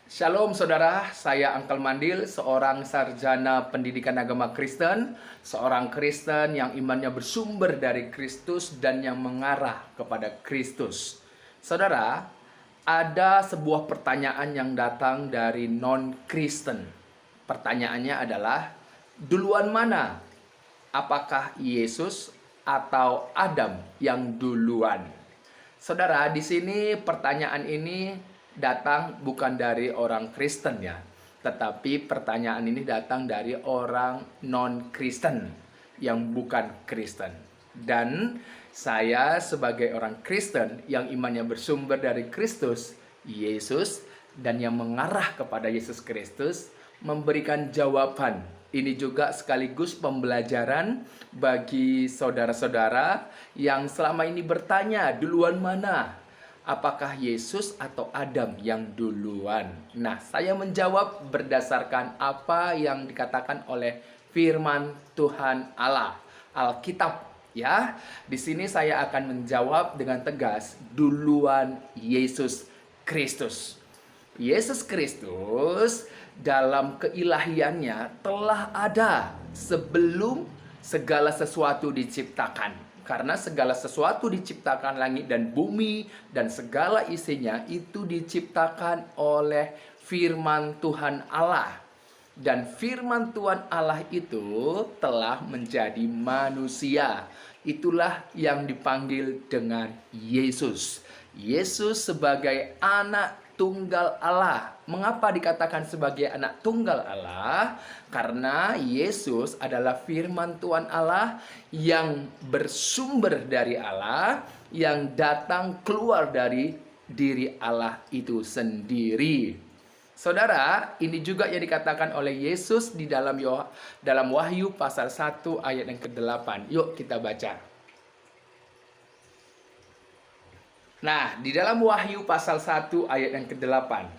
Shalom saudara, saya Angkel Mandil, seorang sarjana pendidikan agama Kristen, seorang Kristen yang imannya bersumber dari Kristus dan yang mengarah kepada Kristus. Saudara, ada sebuah pertanyaan yang datang dari non-Kristen. Pertanyaannya adalah, duluan mana? Apakah Yesus atau Adam yang duluan? Saudara, di sini pertanyaan ini datang bukan dari orang Kristen ya, tetapi pertanyaan ini datang dari orang non-Kristen yang bukan Kristen. Dan saya sebagai orang Kristen yang imannya bersumber dari Kristus Yesus dan yang mengarah kepada Yesus Kristus memberikan jawaban. Ini juga sekaligus pembelajaran bagi saudara-saudara yang selama ini bertanya, duluan mana? Apakah Yesus atau Adam yang duluan? Nah, saya menjawab berdasarkan apa yang dikatakan oleh firman Tuhan Allah, Alkitab ya. Di sini saya akan menjawab dengan tegas, duluan Yesus Kristus. Yesus Kristus dalam keilahiannya telah ada sebelum segala sesuatu diciptakan. Karena segala sesuatu diciptakan, langit dan bumi dan segala isinya itu diciptakan oleh firman Tuhan Allah. Dan firman Tuhan Allah itu telah menjadi manusia. Itulah yang dipanggil dengan Yesus. Yesus sebagai anak tunggal Allah. Mengapa dikatakan sebagai anak tunggal Allah? Karena Yesus adalah firman Tuhan Allah yang bersumber dari Allah, yang datang keluar dari diri Allah itu sendiri. Saudara, ini juga yang dikatakan oleh Yesus di dalam Wahyu pasal 1 ayat yang ke-8. Yuk kita baca. Nah, di dalam Wahyu pasal 1 ayat yang ke-8.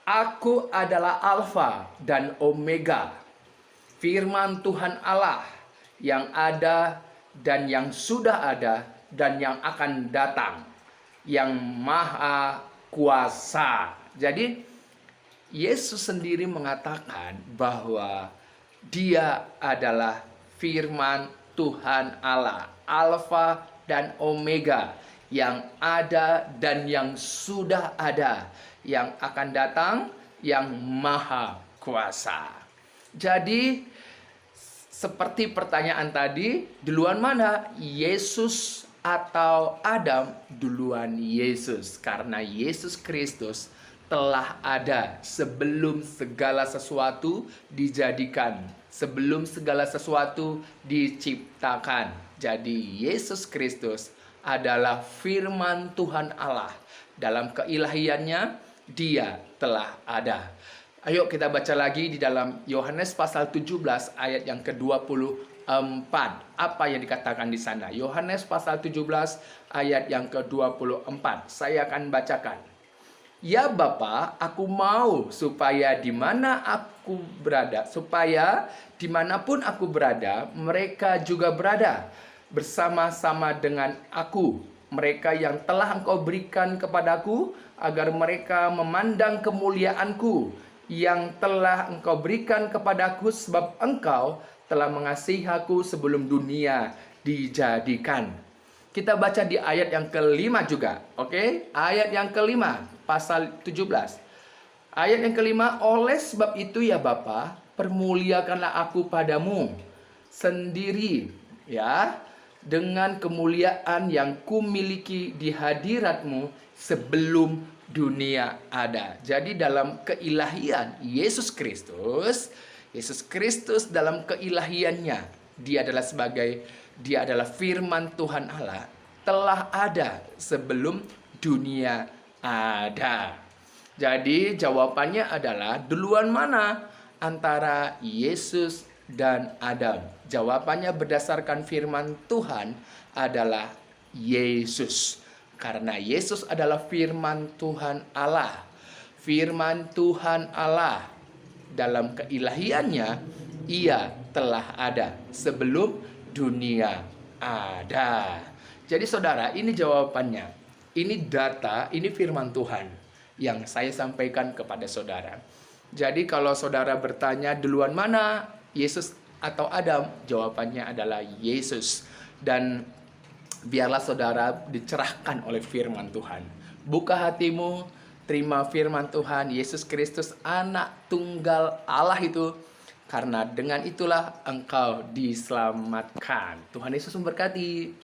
Aku adalah Alfa dan Omega, firman Tuhan Allah yang ada dan yang sudah ada dan yang akan datang, yang maha kuasa. Jadi, Yesus sendiri mengatakan bahwa Dia adalah firman Tuhan Allah, Alfa dan Omega, yang ada dan yang sudah ada, yang akan datang, yang maha kuasa. Jadi, seperti pertanyaan tadi, duluan mana? Yesus atau Adam? Duluan Yesus, karena Yesus Kristus telah ada sebelum segala sesuatu dijadikan, sebelum segala sesuatu diciptakan. Jadi Yesus Kristus adalah firman Tuhan Allah. Dalam keilahiannya Dia telah ada. Ayo kita baca lagi di dalam Yohanes pasal 17 ayat yang ke-24. Apa yang dikatakan di sana? Yohanes pasal 17 ayat yang ke-24. Saya akan bacakan. Ya Bapa, aku mau supaya dimanapun aku berada, mereka juga berada bersama-sama dengan aku. Mereka yang telah Engkau berikan kepadaku, agar mereka memandang kemuliaanku yang telah Engkau berikan kepadaku, sebab Engkau telah mengasihi aku sebelum dunia dijadikan. Kita baca di ayat yang kelima juga. Oke? Ayat yang kelima, pasal 17. Ayat yang kelima, oleh sebab itu ya Bapa, permuliakanlah aku padamu sendiri, ya, dengan kemuliaan yang kumiliki di hadiratmu sebelum dunia ada. Jadi dalam keilahian Yesus Kristus dalam keilahiannya, Dia adalah firman Tuhan Allah, telah ada sebelum dunia ada. Jadi jawabannya adalah duluan mana antara Yesus dan Adam? Jawabannya berdasarkan firman Tuhan adalah Yesus. Karena Yesus adalah firman Tuhan Allah. Firman Tuhan Allah dalam keilahiannya, Ia telah ada sebelum dunia ada. Jadi saudara, ini jawabannya. Ini data, ini firman Tuhan. yang saya sampaikan kepada saudara. Jadi kalau saudara bertanya duluan mana, Yesus atau Adam, jawabannya adalah Yesus. Dan biarlah saudara dicerahkan oleh firman Tuhan. Buka hatimu, terima firman Tuhan, Yesus Kristus anak tunggal Allah itu. Karena dengan itulah engkau diselamatkan. Tuhan Yesus memberkati.